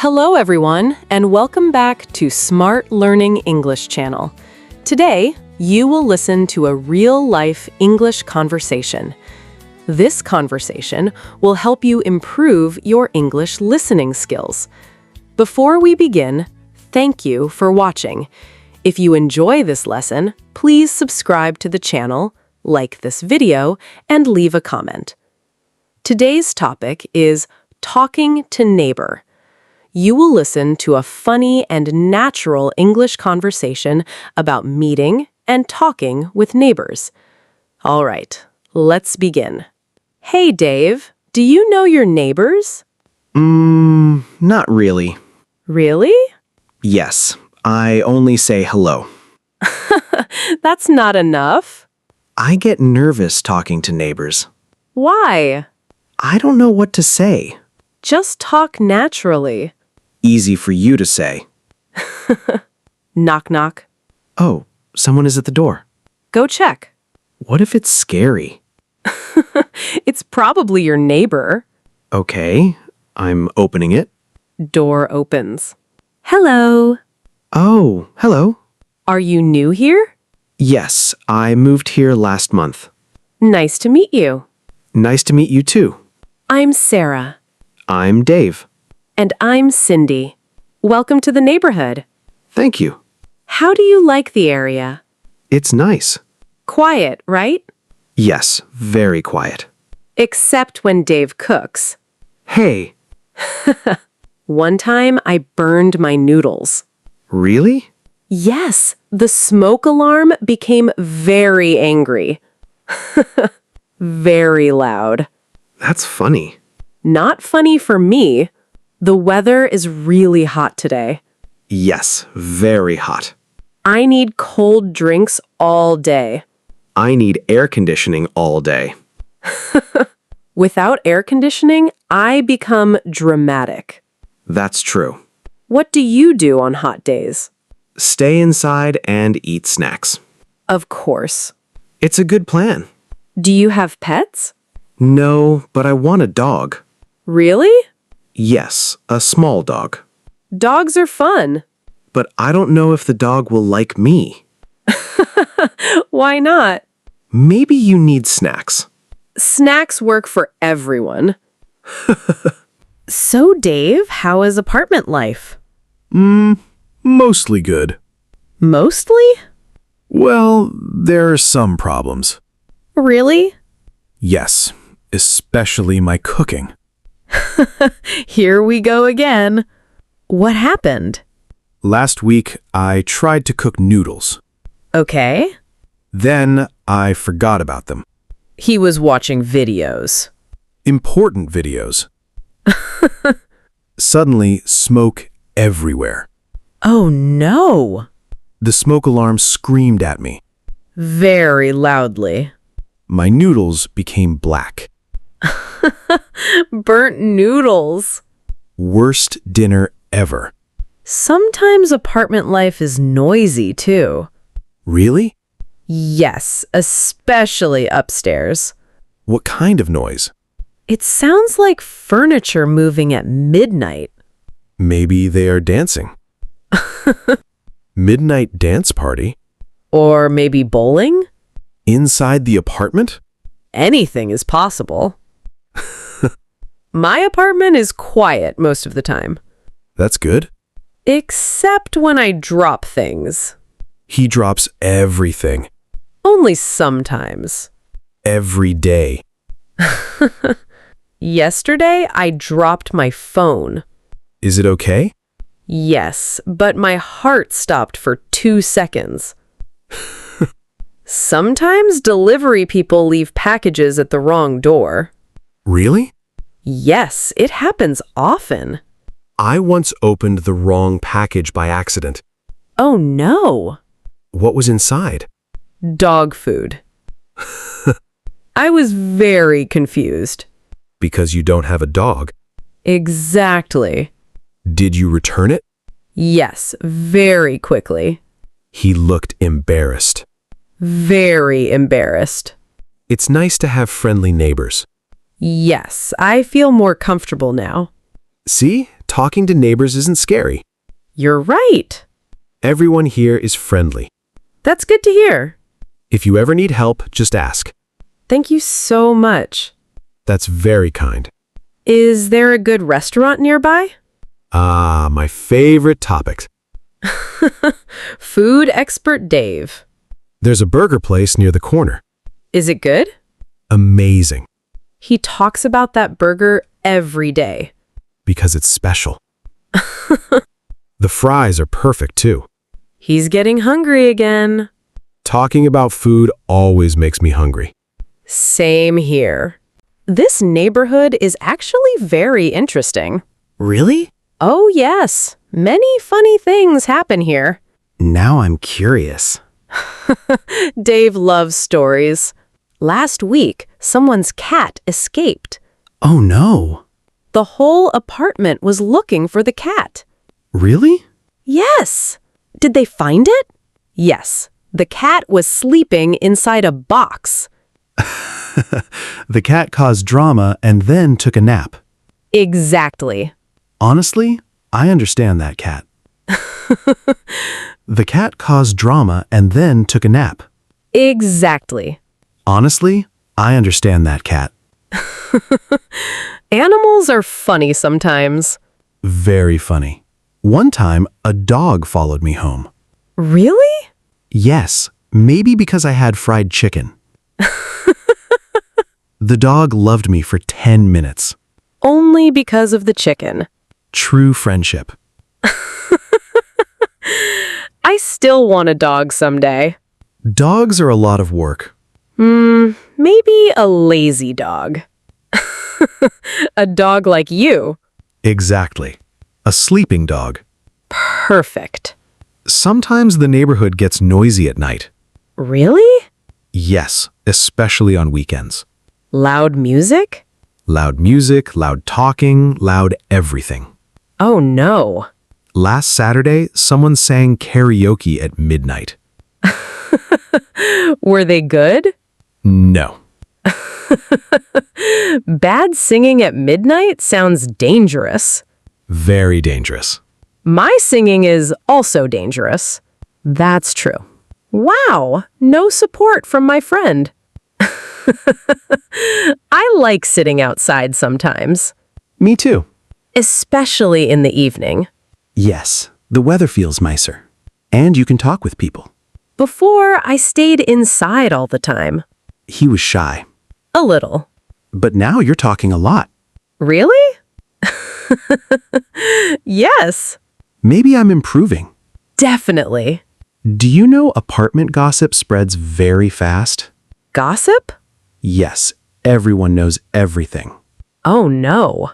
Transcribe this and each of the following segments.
Hello, everyone, and welcome back to Smart Learning English Channel. Today, you will listen to a real-life English conversation. This conversation will help you improve your English listening skills. Before we begin, thank you for watching. If you enjoy this lesson, please subscribe to the channel, like this video, and leave a comment. Today's topic is talking to neighbor. You will listen to a funny and natural English conversation about meeting and talking with neighbors. All right, let's begin. Hey, Dave, do you know your neighbors? Not really. Really? Yes, I only say hello. That's not enough. I get nervous talking to neighbors. Why? I don't know what to say. Just talk naturally. Easy for you to say. Knock, knock. Oh, someone is at the door. Go check. What if it's scary? It's probably your neighbor. Okay, I'm opening it. Door opens. Hello. Oh, hello. Are you new here? Yes, I moved here last month. Nice to meet you. Nice to meet you too. I'm Sarah. I'm Dave. And I'm Cindy. Welcome to the neighborhood. Thank you. How do you like the area? It's nice. Quiet, right? Yes, very quiet. Except when Dave cooks. Hey, One time I burned my noodles. really? Yes, the smoke alarm became very angry. Very loud. That's funny. Not funny for me. The weather is really hot today. Yes, very hot. I need cold drinks all day. I need air conditioning all day. Without air conditioning, I become dramatic. That's true. What do you do on hot days? Stay inside and eat snacks. Of course. It's a good plan. Do you have pets? No, but I want a dog. Really? Yes, a small dog. Dogs are fun. But I don't know if the dog will like me. Why not? Maybe you need snacks. Snacks work for everyone. So, Dave, how is apartment life? Mostly good. Mostly? Well, there are some problems. Really? Yes, especially my cooking. Here we go again. What happened? Last week, I tried to cook noodles. Okay. Then I forgot about them. He was watching videos. Important videos. Suddenly, smoke everywhere. Oh no! The smoke alarm screamed at me. Very loudly. My noodles became black. Burnt noodles. Worst dinner ever. Sometimes apartment life is noisy too. Really? Yes, especially upstairs. What kind of noise? It sounds like furniture moving at midnight. Maybe they are dancing. Midnight dance party? Or maybe bowling? Inside the apartment? Anything is possible. My apartment is quiet most of the time. That's good. Except when I drop things. He drops everything. Only sometimes. Every day. Yesterday, I dropped my phone. Is it okay? Yes, but my heart stopped for 2 seconds. Sometimes delivery people leave packages at the wrong door. Really? Yes, it happens often. I once opened the wrong package by accident. Oh no. What was inside? Dog food. I was very confused. Because you don't have a dog. Exactly. Did you return it? Yes, very quickly. He looked embarrassed. Very embarrassed. It's nice to have friendly neighbors. Yes, I feel more comfortable now. See? Talking to neighbors isn't scary. You're right. Everyone here is friendly. That's good to hear. If you ever need help, just ask. Thank you so much. That's very kind. Is there a good restaurant nearby? Ah, my favorite topics. Food expert Dave. There's a burger place near the corner. Is it good? Amazing, He talks about that burger every day. because it's special. The fries are perfect too. He's getting hungry again. Talking about food always makes me hungry. Same here. This neighborhood is actually very interesting. Really? Oh, yes. Many funny things happen here. Now I'm curious. Dave loves stories. Last week, someone's cat escaped. Oh no. The whole apartment was looking for the cat. Really? Yes. Did they find it? Yes. The cat was sleeping inside a box. The cat caused drama and then took a nap. Exactly. Honestly, I understand that cat. The cat caused drama and then took a nap. Exactly. Honestly, I understand that cat. Animals are funny sometimes. Very funny. One time, a dog followed me home. Really? Yes, maybe because I had fried chicken. The dog loved me for 10 minutes. Only because of the chicken. True friendship. I still want a dog someday. Dogs are a lot of work. Maybe a lazy dog. A dog like you. Exactly. A sleeping dog. Perfect. Sometimes the neighborhood gets noisy at night. Really? Yes, especially on weekends. Loud music? Loud music, loud talking, loud everything. Oh no. Last Saturday, someone sang karaoke at midnight. Were they good? No. Bad singing at midnight sounds dangerous. Very dangerous. My singing is also dangerous. That's true. Wow, no support from my friend. I like sitting outside sometimes, Me too. especially in the evening. Yes, the weather feels nicer. And you can talk with people. Before, I stayed inside all the time. He was shy. A little. But now you're talking a lot. Really? Yes, Maybe I'm improving. definitely. Do you know apartment gossip spreads very fast? Gossip? Yes, everyone knows everything. Oh no.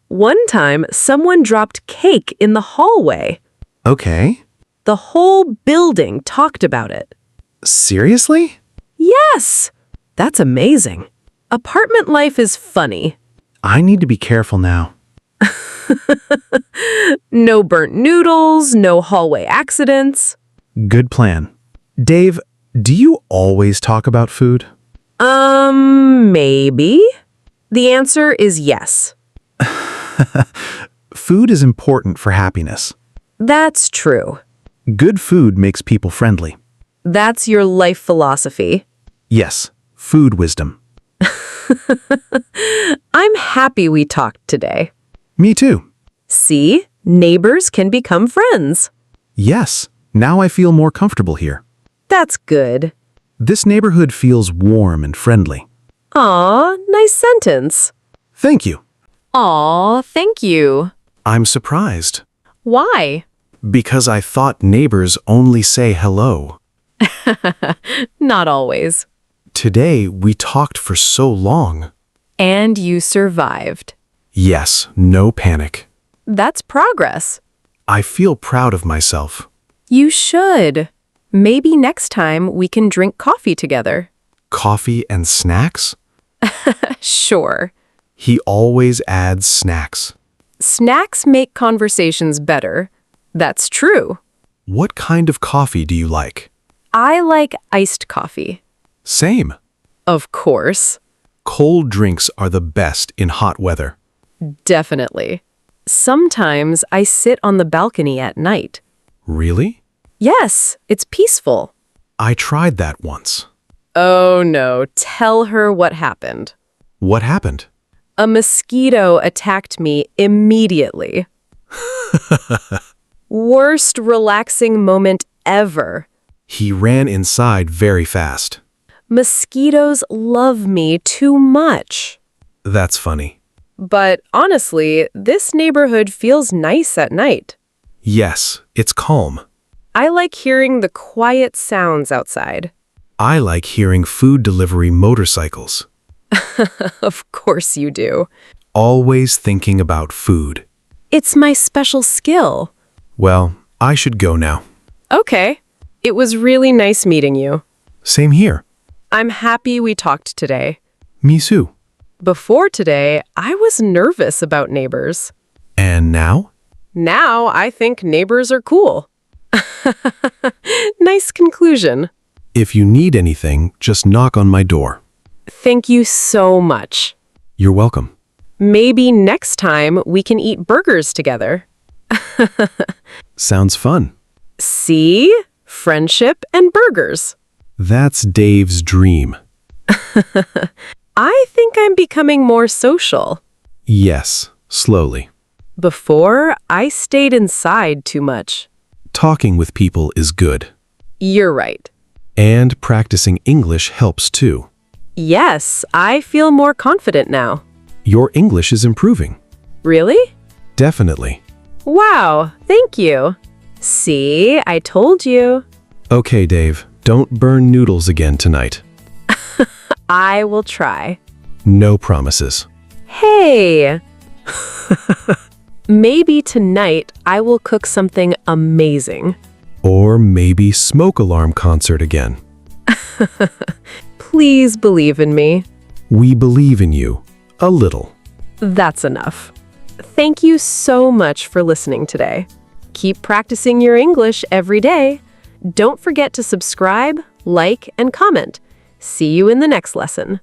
One time, someone dropped cake in the hallway. Okay. The whole building talked about it. Seriously? Yes! That's amazing. Apartment life is funny. I need to be careful now. No burnt noodles, no hallway accidents. Good plan. Dave, do you always talk about food? Maybe. The answer is yes. Food is important for happiness. That's true. Good food makes people friendly. That's your life philosophy. Yes, food wisdom. I'm happy we talked today. Me too. See, neighbors can become friends. Yes, now I feel more comfortable here. That's good. This neighborhood feels warm and friendly. Aw, nice sentence. Thank you. Aw, thank you. I'm surprised. Why? Because I thought neighbors only say hello. Not always. Today, we talked for so long. And you survived. Yes, no panic. That's progress. I feel proud of myself. You should. Maybe next time we can drink coffee together. Coffee and snacks? Sure. He always adds snacks. Snacks make conversations better. That's true. What kind of coffee do you like? I like iced coffee. Same. Of course. Cold drinks are the best in hot weather. Definitely. Sometimes I sit on the balcony at night. Really? Yes, it's peaceful. I tried that once. Oh no, tell her what happened. What happened? A mosquito attacked me immediately. Worst relaxing moment ever. He ran inside very fast. Mosquitoes love me too much. That's funny. But honestly, this neighborhood feels nice at night. Yes, it's calm. I like hearing the quiet sounds outside. I like hearing food delivery motorcycles. Of course you do. Always thinking about food. It's my special skill. Well, I should go now. Okay. It was really nice meeting you. Same here. I'm happy we talked today. Me too. Before today, I was nervous about neighbors. And now? Now I think neighbors are cool. Nice conclusion. If you need anything, just knock on my door. Thank you so much. You're welcome. Maybe next time we can eat burgers together. Sounds fun. See? Friendship and burgers. That's Dave's dream. I think I'm becoming more social. Yes, slowly. Before, I stayed inside too much. Talking with people is good. You're right. And practicing English helps too. Yes, I feel more confident now. Your English is improving. Really? Definitely. Wow, thank you. See, I told you. Okay, Dave, don't burn noodles again tonight. I will try. No promises. Hey! Maybe tonight I will cook something amazing. Or maybe smoke alarm concert again. Please believe in me. We believe in you. A little. That's enough. Thank you so much for listening today. Keep practicing your English every day. Don't forget to subscribe, like, and comment. See you in the next lesson.